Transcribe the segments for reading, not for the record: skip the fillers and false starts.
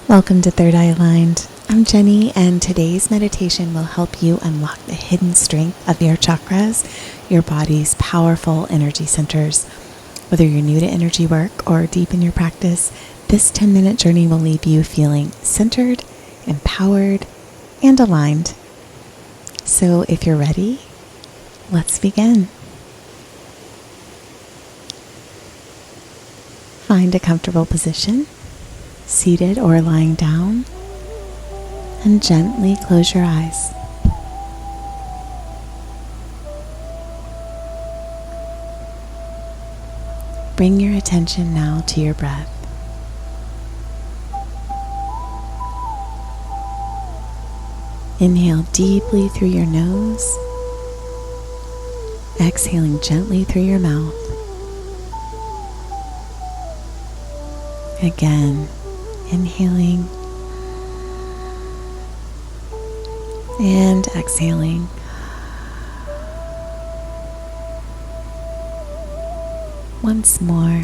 Welcome to Third Eye Aligned. I'm Jenny, and today's meditation will help you unlock the hidden strength of your chakras, your body's powerful energy centers. Whether you're new to energy work or deep in your practice, this 10-minute journey will leave you feeling centered, empowered, and aligned. So if you're ready, let's begin. Find a comfortable position, seated or lying down, and gently close your eyes. Bring your attention now to your breath. Inhale deeply through your nose, exhaling gently through your mouth. Again, inhaling and exhaling. Once more,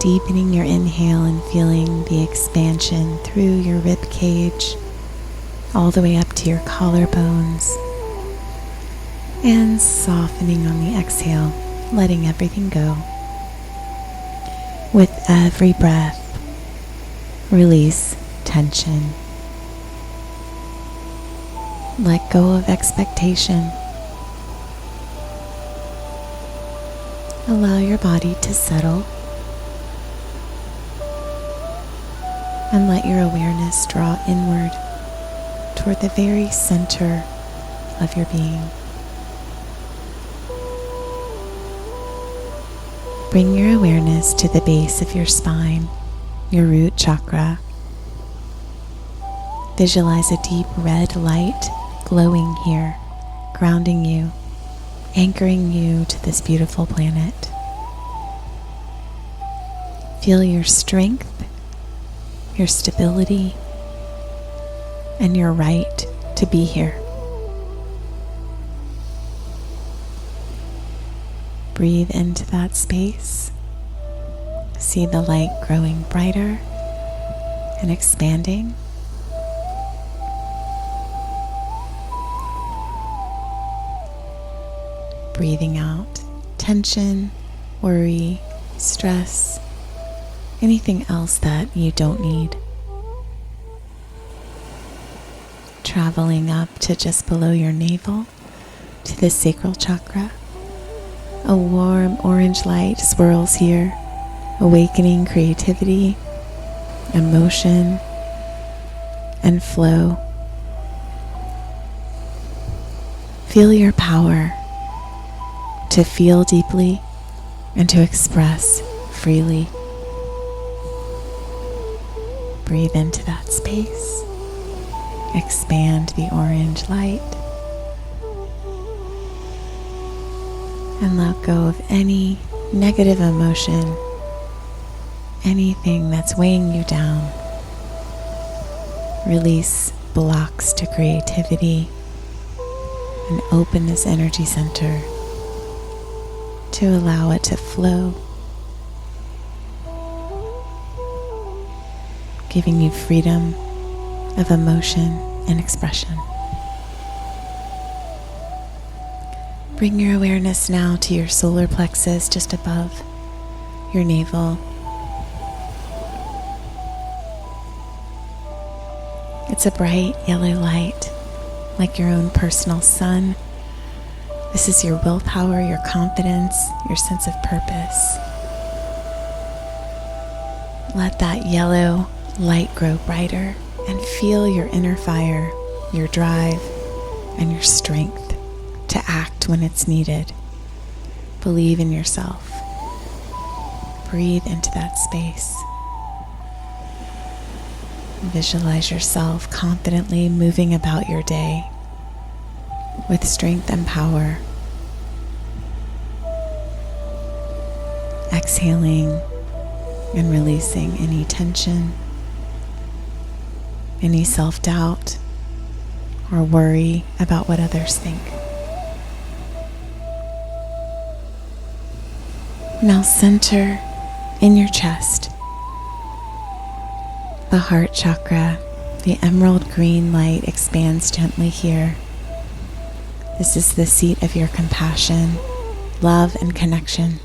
deepening your inhale and feeling the expansion through your rib cage, all the way up to your collarbones, and softening on the exhale, letting everything go. With every breath, release tension. Let go of expectation. Allow your body to settle, and let your awareness draw inward toward the very center of your being. Bring your awareness to the base of your spine, your root chakra. Visualize a deep red light glowing here, grounding you, anchoring you to this beautiful planet. Feel your strength, your stability, and your right to be here. Breathe into that space. See the light growing brighter and expanding. Breathing out tension, worry, stress, anything else that you don't need. Traveling up to just below your navel to the sacral chakra. A warm orange light swirls here, awakening creativity, emotion, and flow. Feel your power to feel deeply and to express freely. Breathe into that space. Expand the orange light. And let go of any negative emotion, anything that's weighing you down. Release blocks to creativity and open this energy center to allow it to flow, giving you freedom of emotion and expression. Bring your awareness now to your solar plexus just above your navel. It's a bright yellow light, like your own personal sun. This is your willpower, your confidence, your sense of purpose. Let that yellow light grow brighter and feel your inner fire, your drive, and your strength to act when it's needed. Believe in yourself. Breathe into that space. Visualize yourself confidently moving about your day with strength and power. Exhaling and releasing any tension, any self-doubt, or worry about what others think. Now center in your chest. The heart chakra, the emerald green light expands gently here. This is the seat of your compassion, love, and connection.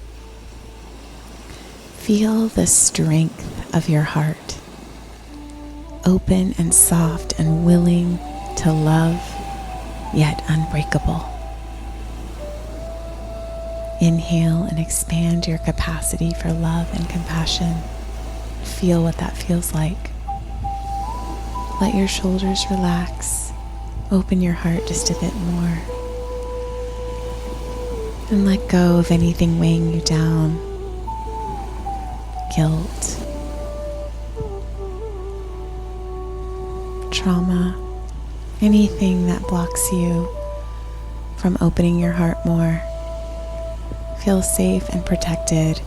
Feel the strength of your heart, open and soft and willing to love, yet unbreakable. Inhale and expand your capacity for love and compassion. Feel what that feels like. Let your shoulders relax. Open your heart just a bit more. And let go of anything weighing you down. Guilt, trauma, anything that blocks you from opening your heart more. Feel safe and protected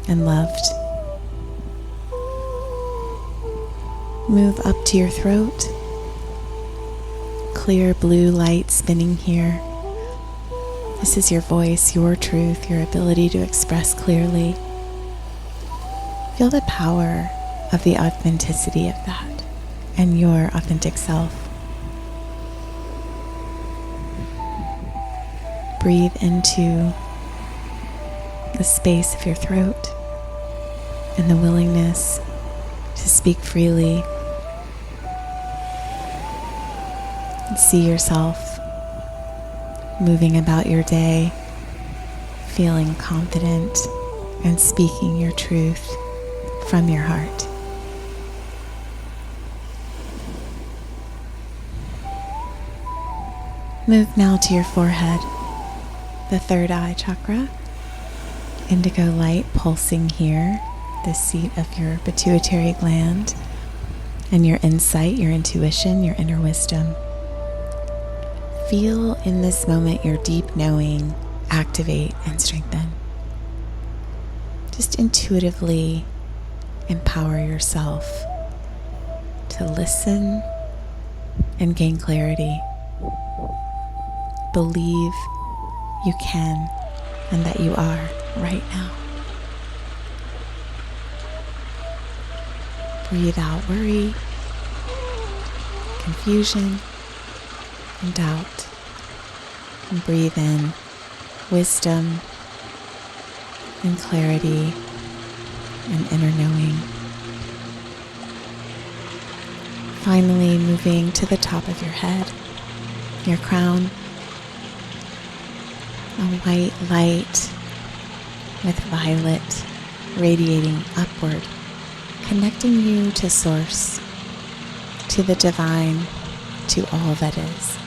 and loved. Move up to your throat. Clear blue light spinning here. This is your voice, your truth, your ability to express clearly. Feel the power of the authenticity of that and your authentic self. Breathe into the space of your throat and the willingness to speak freely. And see yourself moving about your day, feeling confident and speaking your truth from your heart. Move now to your forehead, the third eye chakra. Indigo light pulsing here, the seat of your pituitary gland, and your insight, your intuition, your inner wisdom. Feel in this moment your deep knowing activate and strengthen. Just intuitively empower yourself to listen and gain clarity. Believe you can and that you are right now. Breathe out worry, confusion, and doubt. And breathe in wisdom and clarity and inner knowing. Finally, moving to the top of your head, your crown, a white light with violet radiating upward, connecting you to Source, to the divine, to all that is.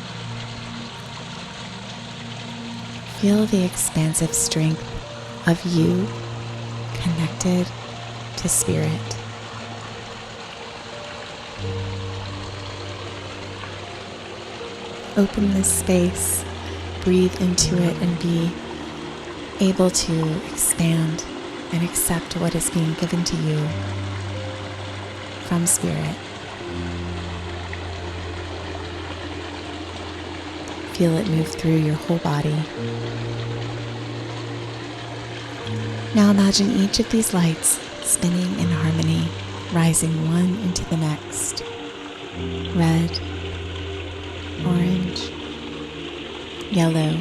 Feel the expansive strength of you connected to Spirit. Open this space, breathe into it, and be able to expand and accept what is being given to you from Spirit. Feel it move through your whole body. Now imagine each of these lights spinning in harmony, rising one into the next. Red, orange, yellow,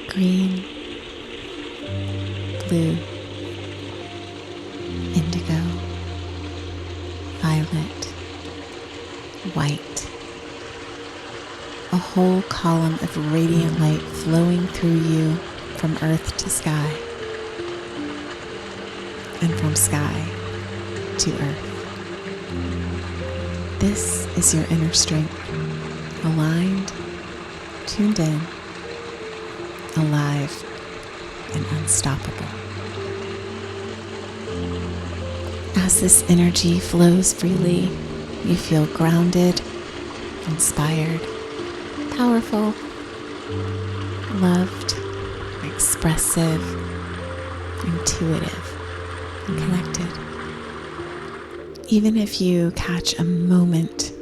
green, blue, indigo, violet, white. A whole column of radiant light flowing through you from earth to sky and from sky to earth. This is your inner strength, aligned, tuned in, alive, and unstoppable. As this energy flows freely, you feel grounded, inspired, powerful, loved, expressive, intuitive, and connected. Even if you catch a moment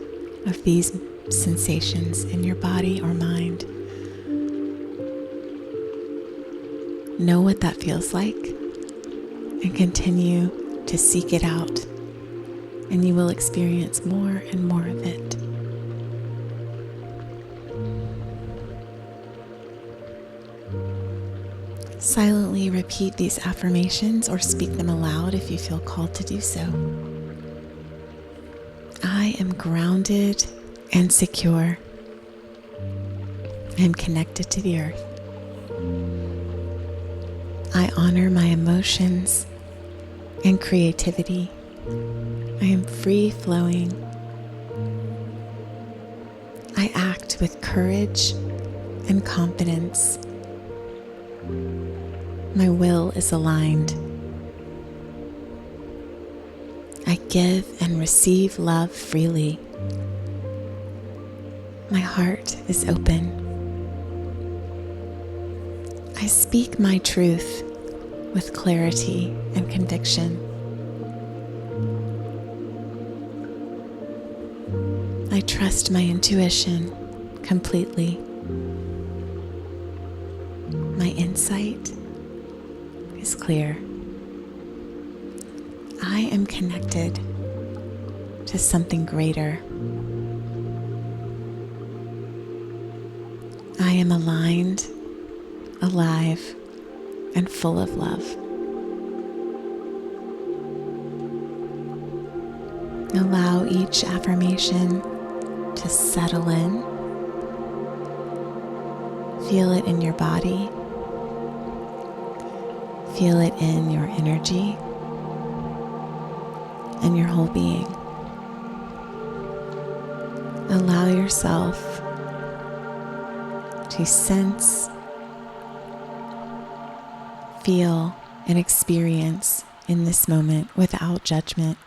of these sensations in your body or mind, know what that feels like and continue to seek it out and you will experience more and more of it. Silently repeat these affirmations or speak them aloud if you feel called to do so. I am grounded and secure. I am connected to the earth. I honor my emotions and creativity. I am free-flowing. I act with courage and confidence. My will is aligned. I give and receive love freely. My heart is open. I speak my truth with clarity and conviction. I trust my intuition completely. My insight is clear. I am connected to something greater. I am aligned, alive, and full of love. Allow each affirmation to settle in. Feel it in your body. Feel it in your energy and your whole being. Allow yourself to sense, feel, and experience in this moment without judgment.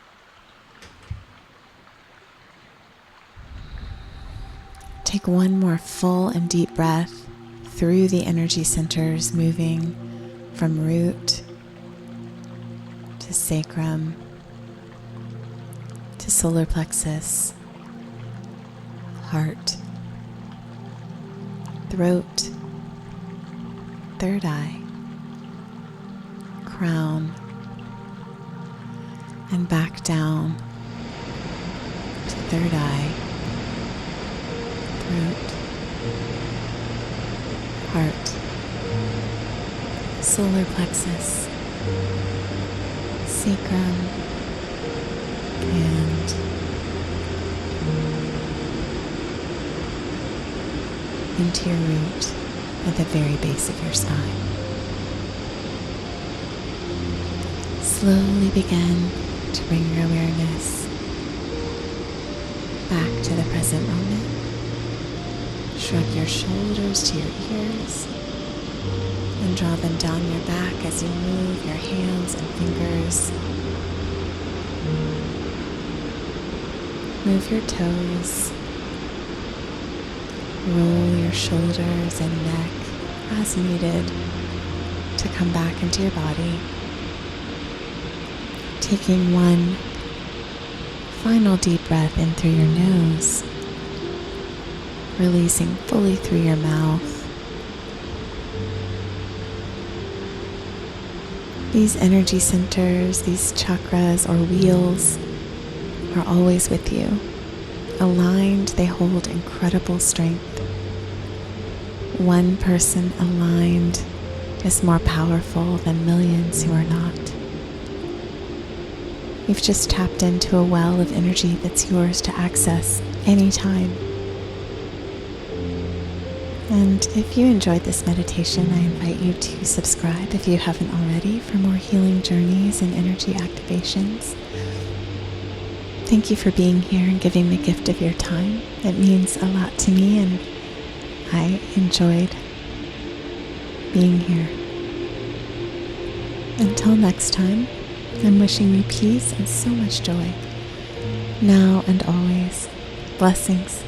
Take one more full and deep breath through the energy centers, moving from root to sacrum to solar plexus, heart, throat, third eye, crown, and back down to third eye, throat, heart, solar plexus, sacrum, and into your root at the very base of your spine. Slowly begin to bring your awareness back to the present moment. Shrug your shoulders to your ears and draw them down your back as you move your hands and fingers. Move your toes. Roll your shoulders and neck as needed to come back into your body. Taking one final deep breath in through your nose, releasing fully through your mouth. These energy centers, these chakras or wheels, are always with you. Aligned, they hold incredible strength. One person aligned is more powerful than millions who are not. You've just tapped into a well of energy that's yours to access anytime. And if you enjoyed this meditation, I invite you to subscribe if you haven't already for more healing journeys and energy activations. Thank you for being here and giving the gift of your time. It means a lot to me, and I enjoyed being here. Until next time, I'm wishing you peace and so much joy, now and always. Blessings.